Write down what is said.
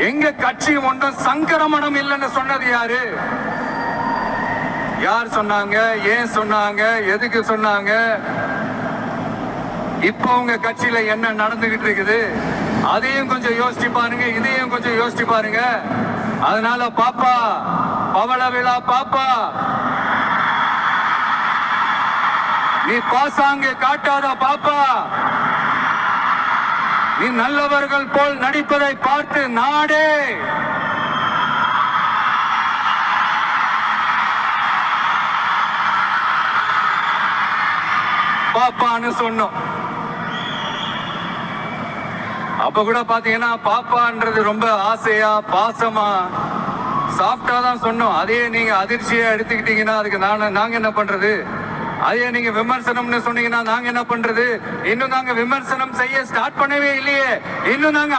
எங்க கட்சி ஒன்றும் சங்கரமணம் இல்லைன்னு சொன்னது யாரு? யார் சொன்னாங்க? ஏன் சொன்னாங்க? எதுக்கு சொன்னாங்க? இப்போ உங்க கட்சியில என்ன நடந்துகிட்டு இருக்குது அதையும் கொஞ்சம் யோசிச்சு பாருங்க, இதையும் கொஞ்சம் யோசிச்சு பாருங்க. அதனால பாப்பா, பவள விழா பாப்பா, நீ பாசாங்கு காட்டாத பாப்பா. நீ நல்லவர்கள் போல் நடிப்பதை பார்த்து நாடே பாப்பான்னு சொன்னோம். அப்ப கூட பாத்தீங்கன்னா பாப்பான்றது ரொம்ப ஆசையா பாசமா சாஃப்டா தான் சொன்னோம். அதையே நீங்க அதிர்ச்சியா எடுத்துக்கிட்டீங்கன்னா அதுக்கு நாங்க என்ன பண்றது? அதையே நீங்க விமர்சனம்னு சொன்னீங்கன்னா நாங்க என்ன பண்றது? இன்னும் நாங்க விமர்சனம் செய்ய ஸ்டார்ட் பண்ணவே இல்லையே, இன்னும் நாங்க